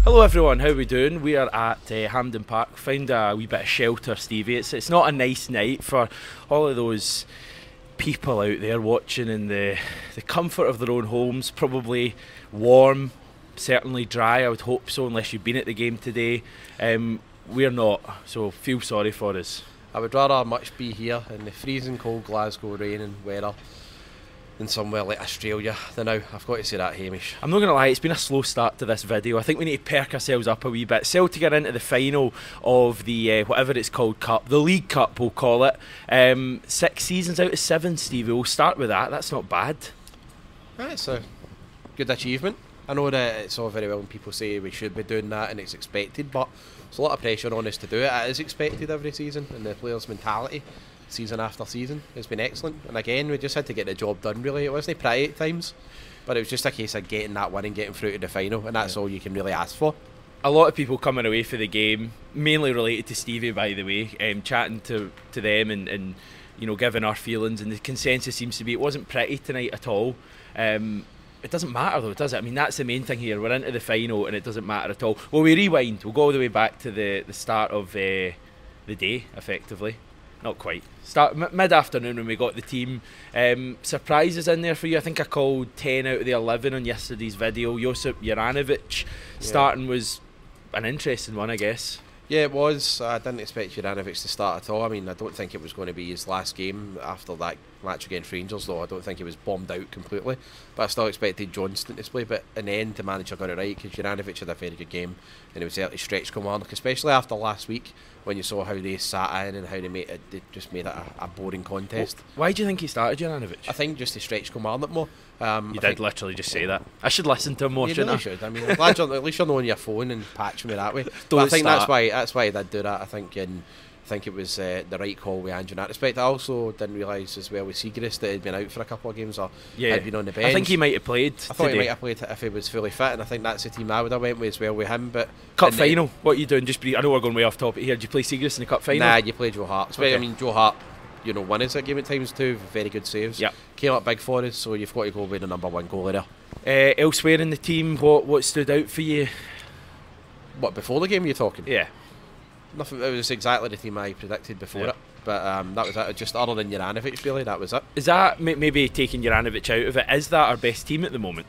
Hello everyone, how are we doing? We are at Hampden Park. Found a wee bit of shelter, Stevie. It's not a nice night for all of those people out there watching in the comfort of their own homes. Probably warm, certainly dry, I would hope so, unless you've been at the game today. We're not, so feel sorry for us. I would rather much be here in the freezing cold Glasgow rain and weather than somewhere like Australia than now. I've got to say that, Hamish. I'm not going to lie, it's been a slow start to this video. I think we need to perk ourselves up a wee bit. Celtic are into the final of the, whatever it's called, Cup. The League Cup, we'll call it. 6 seasons out of 7, Stevie. We'll start with that. That's not bad. It's a good achievement. I know that it's all very well when people say we should be doing that and it's expected, but there's a lot of pressure on us to do it. It is expected every season, and the players' mentality season after season has been excellent. And again, we just had to get the job done, really. It wasn't pretty at times, but it was just a case of getting that win and getting through to the final, and that's all you can really ask for. A lot of people coming away for the game, mainly related to Stevie, by the way, chatting to them and you know, giving our feelings, and the consensus seems to be it wasn't pretty tonight at all. It doesn't matter though, does it? I mean, that's the main thing here. We're into the final and it doesn't matter at all. Well, we rewind. We'll go all the way back to the start of the day, effectively. Not quite. Start mid-afternoon when we got the team. Surprises in there for you. I think I called 10 out of the 11 on yesterday's video. Josip Juranovic starting was an interesting one, I guess. Yeah, it was. I didn't expect Juranovic to start at all. I mean, I don't think it was going to be his last game after that match against Rangers, though. I don't think he was bombed out completely. But I still expected Johnston to play. But in the end, the manager got it right, because Juranovic had a very good game, and it was certainly stretched Kilmarnock, especially after last week when you saw how they sat in and how they just made it a boring contest. Why do you think he started Juranovic? I think just to stretch Kilmarnock more. You did literally just say that. I should listen to him more, shouldn't I? You really should. I mean, I'm glad at least you're knowing your phone and patching me that way. But I think that's why he did do that. I think it was the right call with Ange in that respect. I also didn't realise as well with Siegrist that he'd been out for a couple of games or had been on the bench. I think he might have played. I thought he might have played if he was fully fit, and I think that's the team I would have went with as well with him. But cup final, what are you doing? I know we're going way off topic here. Did you play Siegrist in the cup final? Nah, you played Joe Hart. Okay. I mean, Joe Hart, you know, won us that game at times too. Very good saves. Yep. Came up big for us, so you've got to go with the number one goalie there. Elsewhere in the team, what stood out for you? What, before the game you're talking? Yeah. Nothing. It was exactly the team I predicted before it. But that was it. Just other than Juranovic, really, that was it. Is that maybe taking Juranovic out of it? Is that our best team at the moment?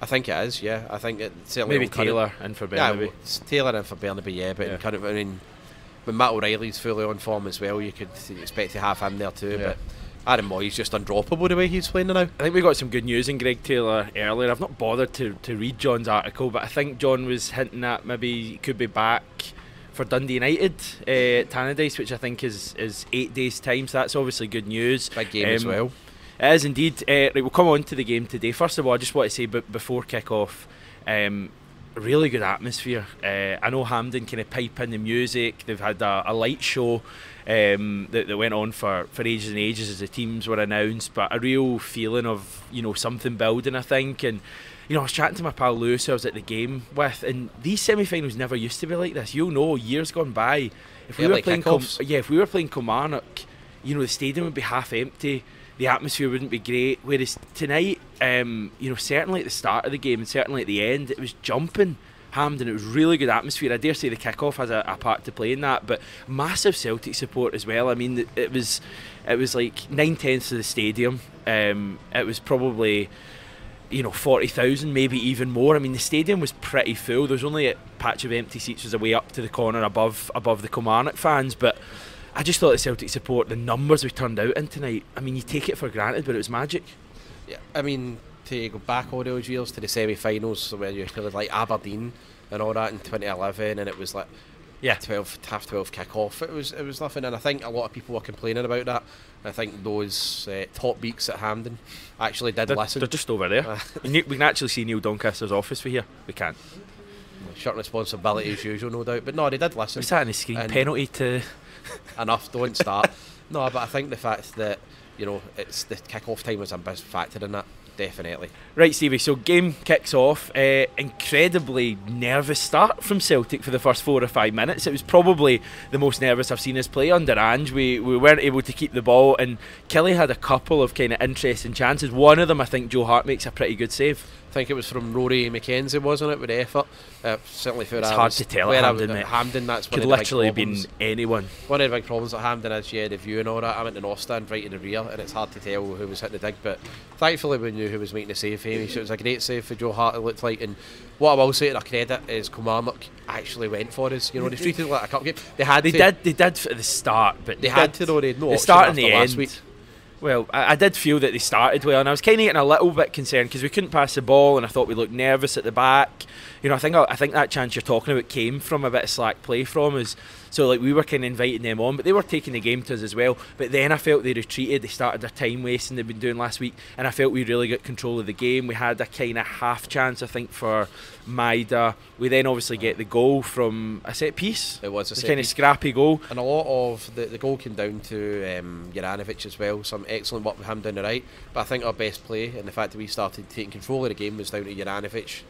I think it is. Yeah, I think it certainly. Maybe Taylor in for Bernabei. Yeah, Taylor in for Bernabei. Yeah, but kind of, I mean, when Matt O'Reilly's fully on form as well, you could expect to have him there too. Yeah. But Aaron Moy's just undroppable the way he's playing now. I think we got some good news in Greg Taylor earlier. I've not bothered to read John's article, but I think John was hinting at maybe he could be back for Dundee United at Tannadice, which I think is 8 days' time, so that's obviously good news. Big game as well. It is indeed. Right, we'll come on to the game today. First of all, I just want to say before kick-off, really good atmosphere. I know Hampden kind of pipe in the music. They've had a light show that went on for ages and ages as the teams were announced, but a real feeling of, you know, something building, I think. And you know, I was chatting to my pal Lewis, who I was at the game with, and these semi-finals never used to be like this. You'll know, years gone by, if we were playing Kilmarnock, you know, the stadium would be half empty, the atmosphere wouldn't be great. Whereas tonight, you know, certainly at the start of the game and certainly at the end, it was jumping. Hampden, it was really good atmosphere. I dare say the kick-off has a part to play in that, but massive Celtic support as well. I mean, it was like 9/10 of the stadium. It was probably, you know, 40,000, maybe even more. I mean, the stadium was pretty full. There was only a patch of empty seats was away up to the corner above the Kilmarnock fans, but I just thought the Celtic support, the numbers we turned out in tonight, I mean, you take it for granted, but it was magic. Yeah, I mean, to go back all those years to the semi-finals where you had like Aberdeen and all that in 2011, and it was like half 12 kick-off. It was nothing, and I think a lot of people were complaining about that. I think those top beaks at Hampden actually did listen. They're just over there. We can actually see Neil Doncaster's office for here. We can't. Shirting responsibility as usual, no doubt. But no, they did listen. We sat on the screen. Penalty to... Enough, don't start. No, but I think the fact that, you know, it's the kick-off time was a big factor in that. Definitely. Right, Stevie, so game kicks off. Incredibly nervous start from Celtic for the first 4 or 5 minutes. It was probably the most nervous I've seen us play under Ange. We weren't able to keep the ball, and Kelly had a couple of kind of interesting chances. One of them, I think Joe Hart makes a pretty good save. think it was from Rory McKenzie, wasn't it, with the effort? Certainly for it's hard to tell at Hampden, mate. Hampden, that's one could of the literally big problems. been anyone. One of the big problems at Hampden is, the view and all that. I'm at the north stand right in the rear, and it's hard to tell who was hitting the dig, but thankfully we knew who was making the save, Hamish. It was a great save for Joe Hart, it looked like, and what I will say to their credit is Kilmarnock actually went for us. They treated it like a cup game. They did at the start, but they had to, though. They had no the option start after and the last end. week. Well, I did feel that they started well, and I was kind of getting a little bit concerned because we couldn't pass the ball, and I thought we looked nervous at the back. I think that chance you're talking about came from a bit of slack play from us. So we were kind of inviting them on, but they were taking the game to us as well. But then I felt they retreated. They started their time wasting they've been doing last week, and I felt we really got control of the game. We had a kind of half chance, I think, for Maida. We then obviously get the goal from a set piece. It was a set kind of piece. scrappy goal, and a lot of the goal came down to Juranovic as well. Some excellent work with him down the right, but I think our best play and the fact that we started taking control of the game was down to Juranovic.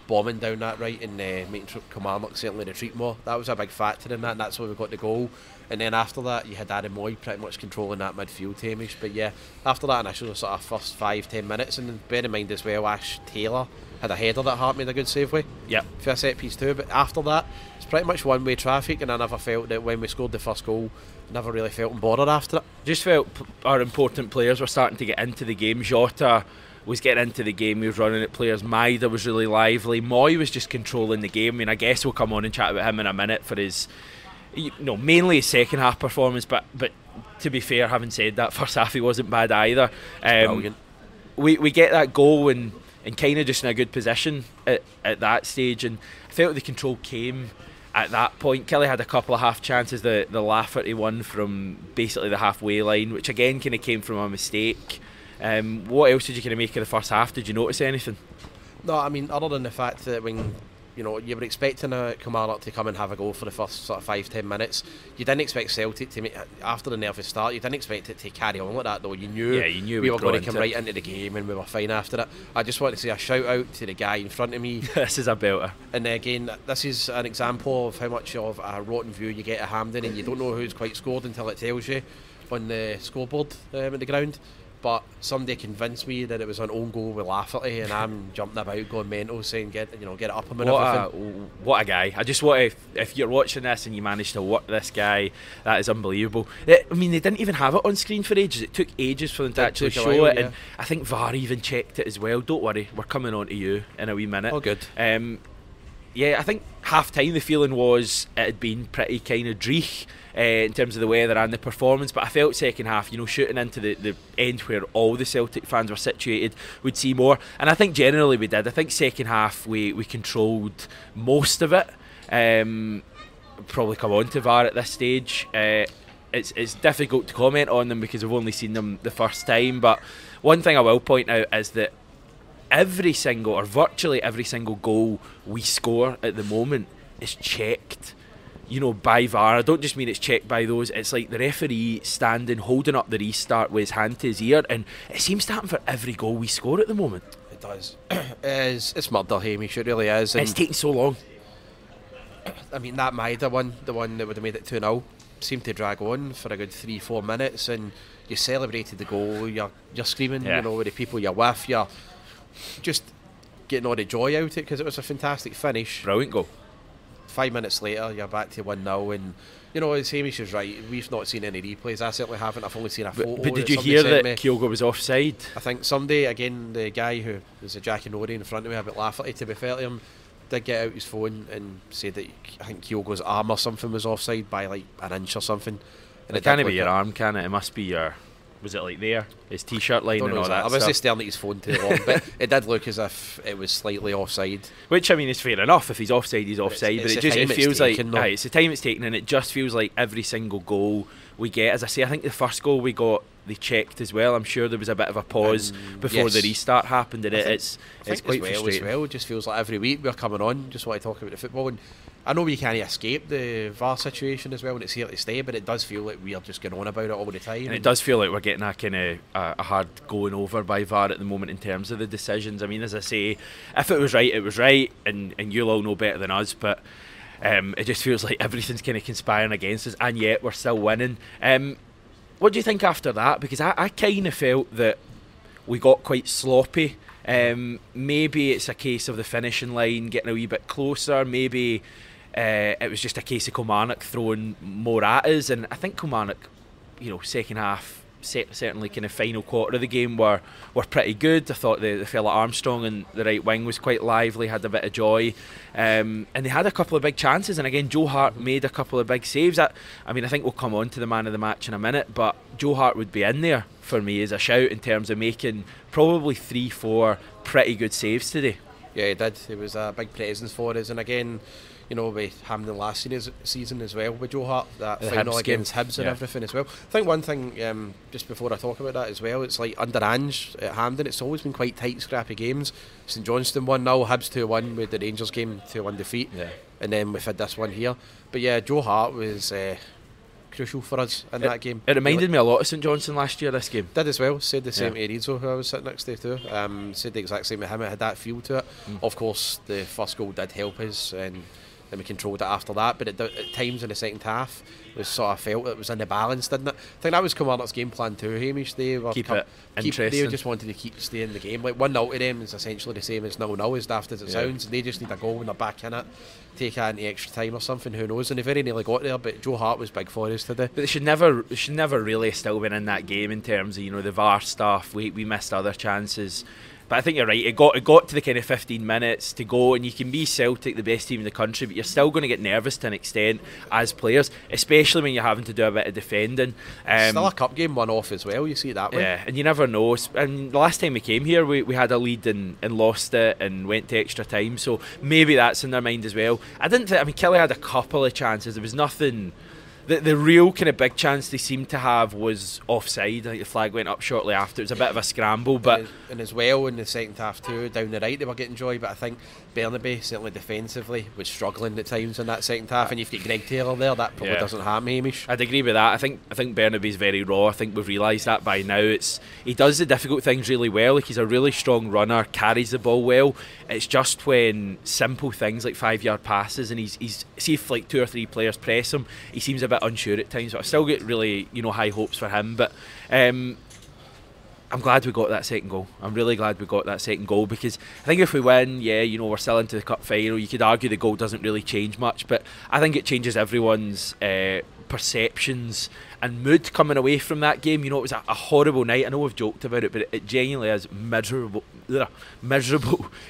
Bombing down that right and making Kilmarnock certainly retreat more. That was a big factor in that, and that's why we got the goal. And then after that, you had Adam Moy pretty much controlling that midfield, Hamish. But yeah, after that initial sort of first 5-10 minutes, and bear in mind as well, Ash Taylor had a header that Hart made a good save with. Yep. For a set piece too. But after that, it's pretty much one-way traffic, and I never felt that when we scored the first goal, never really felt bothered after it. Just felt our important players were starting to get into the game. Jota was getting into the game, he was running at players. Maida was really lively. Moy was just controlling the game. I mean, I guess we'll come on and chat about him in a minute for his, mainly his second half performance. But to be fair, having said that, first half he wasn't bad either. Brilliant. We get that goal and kind of just in a good position at that stage, and I felt the control came at that point. Kelly had a couple of half chances. The Lafferty one from basically the halfway line, which again kind of came from a mistake. What else did you kind of make of the first half? Did you notice anything? No, I mean, other than the fact that when you were expecting Kilmarnock to come and have a go for the first sort of 5-10 minutes, you didn't expect Celtic to make, after the nervous start, you didn't expect it to carry on like that though. You knew we were going to come right into the game and we were fine after it. I just want to say a shout out to the guy in front of me. This is a belter. And again, this is an example of how much of a rotten view you get at Hampden, and you don't know who's quite scored until it tells you on the scoreboard at the ground. But somebody convinced me that it was an own goal with Lafferty, and I'm jumping about going mental saying get it up him and everything. What a guy. I just want to, if you're watching this and you manage to work this guy, that is unbelievable. I mean, they didn't even have it on screen for ages. It took ages for them to actually show it, and I think VAR even checked it as well. Don't worry, we're coming on to you in a wee minute. Oh, good. I think half time the feeling was it had been pretty kind of dreich in terms of the weather and the performance, but I felt second half, shooting into the end where all the Celtic fans were situated, we'd see more, and I think generally we did. I think second half we controlled most of it. Probably come on to VAR at this stage. It's difficult to comment on them because we've only seen them the first time, but one thing I will point out is that virtually every single goal we score at the moment is checked, by VAR. I don't just mean it's checked by those. It's like the referee standing, holding up the restart with his hand to his ear, and it seems to happen for every goal we score at the moment. It does. It's murder, Hamish. It really is. And it's taking so long. I mean, that Maida one, the one that would have made it 2-0, seemed to drag on for a good 3-4 minutes, and you celebrated the goal. You're screaming, with the people you're with. You're just getting all the joy out of it because it was a fantastic finish. Brilliant goal. 5 minutes later, you're back to 1-0, and as Hamish is right, we've not seen any replays. I certainly haven't. I've only seen a photo. But did you hear that Kyogo was offside? I think somebody, again, the guy who was a Jackie Norrie in front of me about Lafferty, to be fair to him, did get out his phone and said that I think Kyogo's arm or something was offside by like an inch or something. And it can't be your arm, can it? It must be your... Was it like there? His t-shirt line and all that I wasn't staring at his phone too long, but it did look as if it was slightly offside. Which, I mean, is fair enough. If he's offside, he's offside. But it feels like it's the time it's taken, and it just feels like every single goal we get. As I say, I think the first goal we got, they checked as well. I'm sure there was a bit of a pause before the restart happened, and it's quite frustrating. As well, it just feels like every week we're coming on, just want to talk about the football. And I know we can't escape the VAR situation as well, and it's here to stay, but it does feel like we are just going on about it all the time. And it does feel like we're getting a kind of a hard going over by VAR at the moment in terms of the decisions. I mean, as I say, if it was right, it was right, and you'll all know better than us, but it just feels like everything's kind of conspiring against us, and yet we're still winning. What do you think after that? Because I kind of felt that we got quite sloppy Maybe it's a case of the finishing line getting a wee bit closer. Maybe it was just a case of Kilmarnock throwing more at us, and I think Kilmarnock, second half, certainly kind of final quarter of the game were pretty good. I thought the fella Armstrong and the right wing was quite lively, had a bit of joy, and they had a couple of big chances, and again Joe Hart made a couple of big saves. I think we'll come on to the man of the match in a minute, but Joe Hart would be in there for me as a shout in terms of making probably 3-4 pretty good saves today. Yeah, he did. It was a big presence for us, and again, with Hampden last season as well, with Joe Hart, that The final Hibs against game. Hibs and everything as well. I think one thing, just before I talk about that as well, it's like under Ange at Hampden, it's always been quite tight, scrappy games. St Johnstone 1-0, Hibs 2-1 with the Rangers game, 2-1 defeat, and then we've had this one here. But yeah, Joe Hart was crucial for us in that game. It reminded me a lot of St Johnstone last year, this game. Did as well. Said the same to Rizzo, who I was sitting next to too. Said the exact same with him. It had that feel to it. Of course, the first goal did help us, and then we controlled it after that. But at times in the second half, we sort of felt it was in the balance, didn't it? I think that was Kilmarnock's game plan too, Hamish. They were Keep it interesting. They just wanted to keep staying in the game. Like 1-0 to them is essentially the same as 0-0, as daft as it sounds. And they just need a goal when they're back in it, take it into extra time or something. Who knows? And they very nearly got there. But Joe Hart was big for us today. But they should never really still been in that game in terms of the VAR stuff. We missed other chances. But I think you're right. It got to the kind of 15 minutes to go, and you can be Celtic, the best team in the country, but you're still going to get nervous to an extent as players, especially when you're having to do a bit of defending. Still a cup game one off as well. You see it that way. Yeah, and you never know. And the last time we came here, we had a lead and lost it and went to extra time. So maybe that's in their mind as well. Kelly had a couple of chances. There was nothing. The real kind of big chance they seemed to have was offside. I think the flag went up shortly after. It was a bit of a scramble, but and as well in the second half too, down the right they were getting joy. But I think Bernabe, certainly defensively, was struggling at times in that second half. And you've got Greg Taylor there, that probably doesn't happen, Hamish. I'd agree with that. I think Bernabe's very raw. I think we've realised that by now. He does the difficult things really well. Like, he's a really strong runner, carries the ball well. It's just when simple things like 5-yard passes, and he's see if like 2 or 3 players press him, he seems a bit unsure at times. But I still get really high hopes for him. But I'm glad we got that second goal. I'm really glad we got that second goal, because I think if we win, we're still into the cup final. You could argue the goal doesn't really change much, but I think it changes everyone's perceptions and mood coming away from that game. It was a horrible night. I know we've joked about it, but it genuinely is miserable.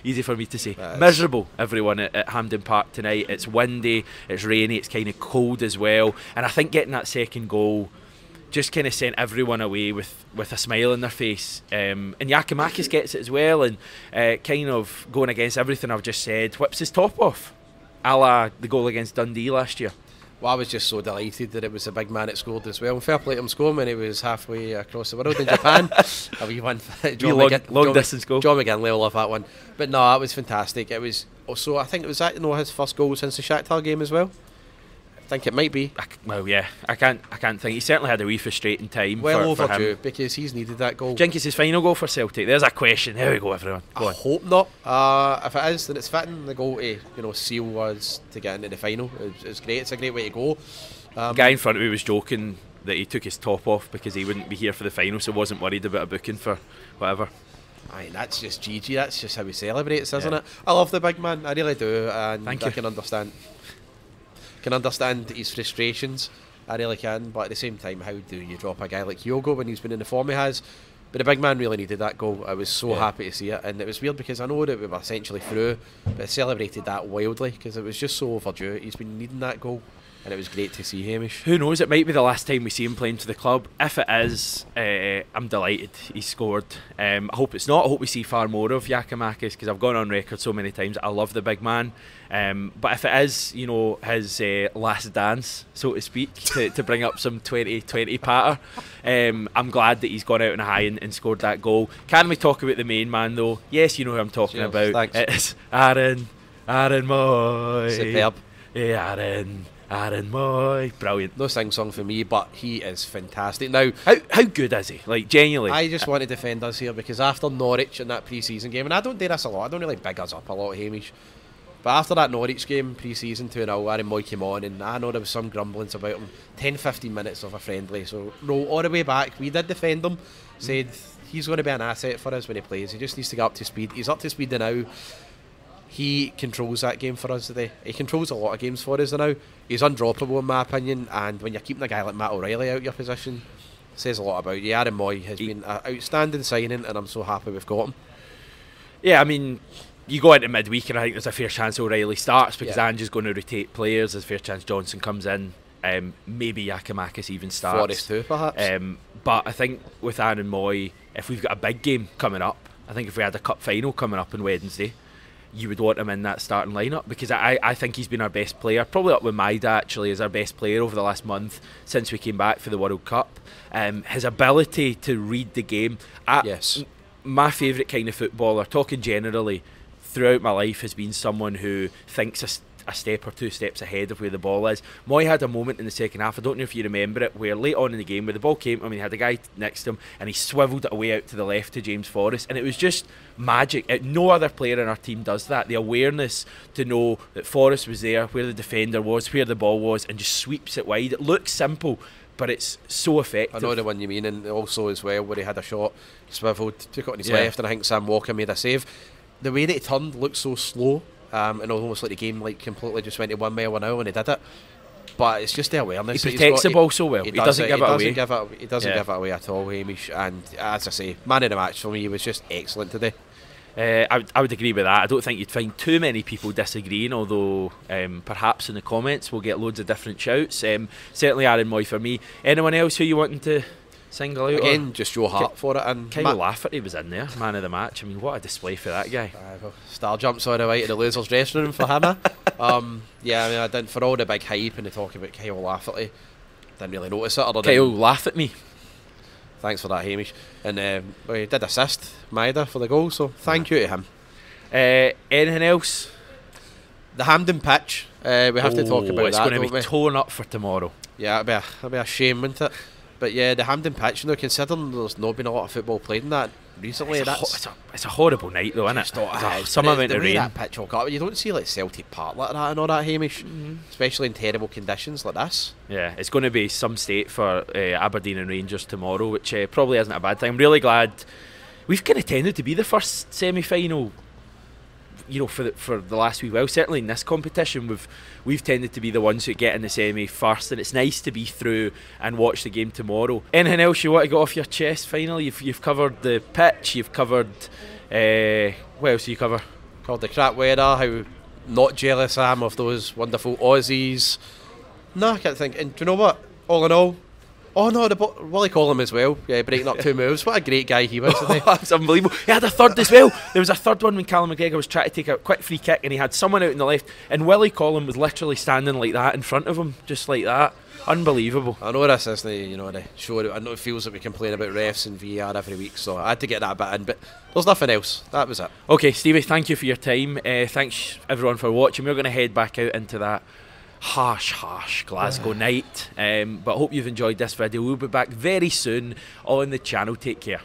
Easy for me to say. Miserable, everyone at Hampden Park tonight. It's windy, it's rainy, it's kind of cold as well. And I think getting that second goal just kind of sent everyone away with a smile on their face. And Giakoumakis gets it as well, and kind of going against everything I've just said, whips his top off, a la the goal against Dundee last year. Well, I was just so delighted that it was a big man that scored as well. And fair play to him scoring when he was halfway across the world in Japan. A wee one. Long distance goal. John McGinley will love that one. But no, it was fantastic. It was also, I think it was his first goal since the Shakhtar game as well. I think it might be. I can't think. He certainly had a wee frustrating time. Well for overdue, him, because he's needed that goal. Do you think it's his final goal for Celtic? There's a question. There we go, everyone. I hope not. If it is, then it's fitting. The goal to seal us to get into the final. It's great. It's a great way to go. The guy in front of me was joking that he took his top off because he wouldn't be here for the final, so wasn't worried about a booking for whatever. Aye, that's just GG. That's just how he celebrates, isn't it? I love the big man. I really do, and Thank you. I can understand his frustrations. I really can, but at the same time, how do you drop a guy like Yogo when he's been in the form he has? But the big man really needed that goal. I was so happy to see it, and it was weird because I know that we were essentially through, but I celebrated that wildly because it was just so overdue. He's been needing that goal, and it was great to see Hamish. Who knows, it might be the last time we see him playing for the club. If it is, I'm delighted he scored. I hope it's not. I hope we see far more of Giakoumakis, because I've gone on record so many times I love the big man. But if it is, his last dance, so to speak, to bring up some 2020 patter, I'm glad that he's gone out on a high and scored that goal. Can we talk about the main man though? Yes, you know who I'm talking about. Thanks. It's Aaron Moy. Superb. Aaron Moy, brilliant. No sing-song for me, but he is fantastic. Now, how good is he? Like, genuinely. I just want to defend us here, because after Norwich in that pre-season game, and I don't do this a lot, I don't really big us up a lot, Hamish, but after that Norwich game, pre-season 2-0, Aaron Moy came on, and I know there was some grumblings about him. 10-15 minutes of a friendly, so no, all the way back, we did defend him, said he's going to be an asset for us when he plays. He just needs to get up to speed. He's up to speed now. He controls that game for us today. He controls a lot of games for us now. He's undroppable in my opinion, and when you're keeping a guy like Matt O'Reilly out your position, it says a lot about you. Aaron Moy has been an outstanding signing, and I'm so happy we've got him. Yeah, I mean, you go into midweek and I think there's a fair chance O'Reilly starts because Ange's going to rotate players. There's a fair chance Johnson comes in. Maybe Yakimakis even starts. Forrest too, perhaps. But I think with Aaron Moy, if we've got a big game coming up, I think if we had a cup final coming up on Wednesday, you would want him in that starting lineup because I think he's been our best player, probably up with Maida actually as our best player over the last month since we came back for the World Cup. His ability to read the game. Yes. My favourite kind of footballer, talking generally, throughout my life has been someone who thinks a step or two steps ahead of where the ball is. Moy had a moment in the second half, I don't know if you remember it, where late on in the game where the ball came to him, he had a guy next to him and he swivelled it away out to the left to James Forrest, and it was just magic. No other player in our team does that. The awareness to know that Forrest was there, where the defender was, where the ball was, and just sweeps it wide. It looks simple, but it's so effective. I know the one you mean, and also as well where he had a shot, swivelled, took it on his left, and I think Sam Walker made a save. The way that he turned looked so slow, and almost like the game completely just went to 1 mile an hour when he did it. But it's just the awareness. He protects the ball so well. He doesn't give it away. He doesn't give it away at all, Hamish. And as I say, man of the match for me, he was just excellent today. I would agree with that. I don't think you'd find too many people disagreeing, although perhaps in the comments we'll get loads of different shouts. Certainly Aaron Moy for me. Anyone else who you wanting to single out? Again, just Joe Hart for it. And Kyle Lafferty was in there, man of the match. I mean, what a display for that guy. Well, star jumps all the way to the losers' dressing room for him. Yeah, I mean, I didn't, for all the big hype and the talk about Kyle Lafferty, didn't really notice it. Other than Kyle, laugh at me. Thanks for that, Hamish. And he did assist Maida for the goal, so thank you to him. Anything else? The Hampden pitch. We have to talk about it's that. It's going to be torn up for tomorrow. Yeah, it'll be a shame, wouldn't it? But yeah, the Hampden pitch, considering there's not been a lot of football played in that recently, it's a horrible night though, isn't it? Some amount of rain. That pitch will go up. You don't see like Celtic Park like that and all that, Hamish, especially in terrible conditions like this. Yeah, it's going to be some state for Aberdeen and Rangers tomorrow, which probably isn't a bad thing. I'm really glad we've kind of tended to be the first semi-final, for the last wee while. Certainly in this competition, we've tended to be the ones who get in the semi first, and it's nice to be through and watch the game tomorrow. Anything else you want to get off your chest? Finally, you've covered the pitch. You've covered what else do you cover? Covered the crap weather. How not jealous I am of those wonderful Aussies. No, I can't think. And do you know what? All in all. Oh no, Willie Collum as well. Yeah, breaking up 2 moves. What a great guy he was today. That's unbelievable. He had a third as well. There was a third one when Callum McGregor was trying to take a quick free kick and he had someone out on the left, and Willie Collum was literally standing like that in front of him, just like that. Unbelievable. I know this isn't the show. I know it feels like we complain about refs and VAR every week, so I had to get that bit in, but there's nothing else. That was it. Okay, Stevie, thank you for your time. Thanks everyone for watching. We're going to head back out into that harsh Glasgow night, but I hope you've enjoyed this video. We'll be back very soon on the channel. Take care.